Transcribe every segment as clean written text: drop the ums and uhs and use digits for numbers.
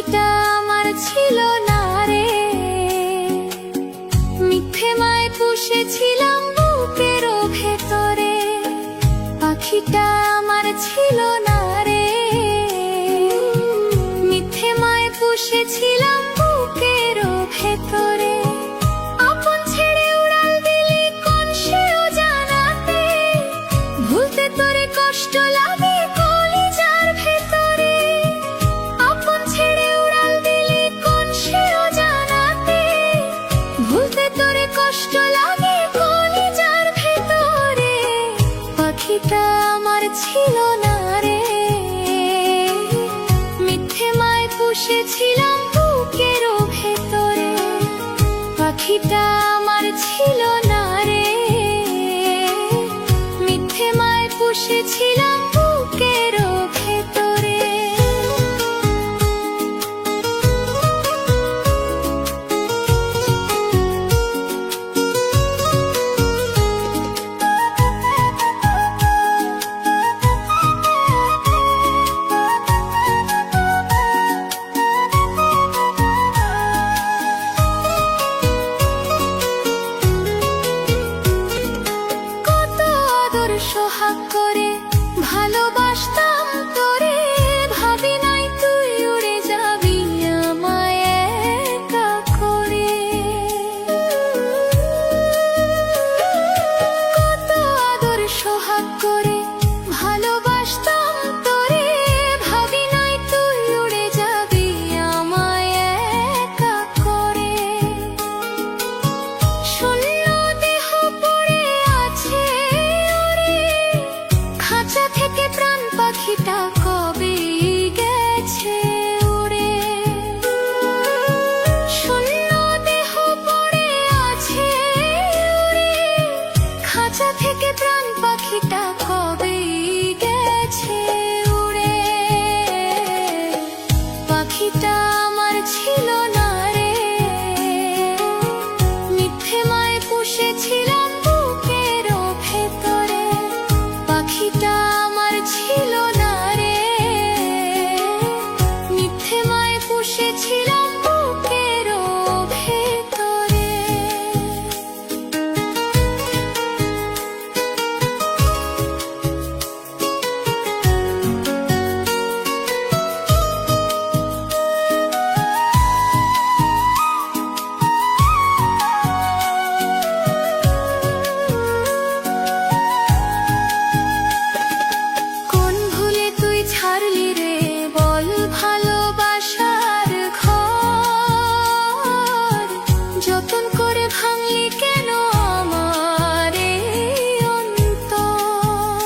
পাখিটা আমার ছিল না রে, মিথ্যে মায় পুষেছিলাম বুকের ভেতরে। পাখিটা আমার ছিল না রে, মিথ্যে মায় পুষেছিলাম বুকের ভেতরে। আপন ছেড়ে উড়াল দিলি কোন সে অজানাতে, ভুলতে তোরে কষ্ট লাগে কলিজার ভেতরে। আপন ছেড়ে উড়াল দিলি কোন সে অজানাতে, ভুলতে তোরে কষ্ট লাগে কলিজার ভেতরে। পাখিটা আমার ছিল না রে, মিথ্যে মায় পুষেছিলাম বুকের ভেতরে। পাখিটা আমার ছিল না রে, মিথ্যে মায় পুষেছিলাম বুকের ভেতরে। সোহাগ করে ভালোবাসতাম তোরে, ভাবি নাই তুই উড়ে যাবি আমায় একা করে। কত আদর সোহাগ করে ভালোবাসতাম তোরে, ভাবি নাই তুই উড়ে যাবি আমায় একা করে। শূন্য দেহ পড়ে আছে খাঁচা থেকে, প্রাণ পাখিটা কবে গেছে উড়ে। শূন্য দেহ পড়ে আছে উড়ে, খাঁচা থেকে প্রাণ পাখিটা কবে গেছে উড়ে। পাখিটা আমার ছিল না রে, মিথ্যে মায় পুষেছিলাম বুকের ভেতরে। পাখিটা আমার ছিল না রে, মিথ্যে মায় পুষেছিলাম বুকের ভেতরে। ছাড়লি রে বল ভালোবাসার ঘর, যতন করে ভাঙলি কেন আমার অন্তর।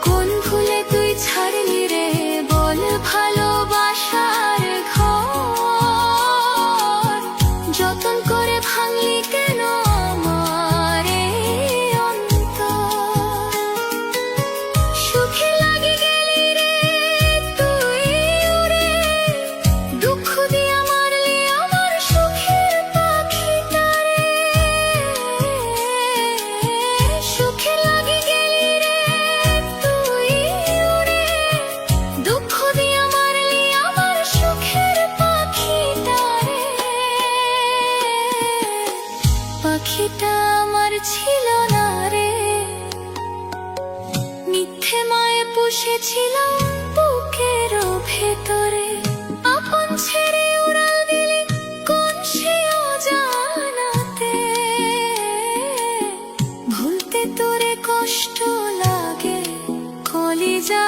কোন ভুলে তুই ছাড়লি রে বল ভালোবাসার ঘর, যতন করে ভাঙলি কেন আমার অন্তর। সুখে লাগি গেলি রে তুই উড়ে, দুঃখ দিয়া মারলি আমার সুখের পাখিটারে। সুখে লাগি গেলি রে তুই উড়ে, দুঃখ দিয়া মারলি আমার সুখের পাখিটারে। পাখিটা আমার ছিল না রে, মিথ্যে মায়ে পুষেছিলাম বুকের ভেতরে। আপন ছেড়ে উড়াল দিলি কোন সে অজানাতে, ভুলতে তোরে কষ্ট লাগে কলিজা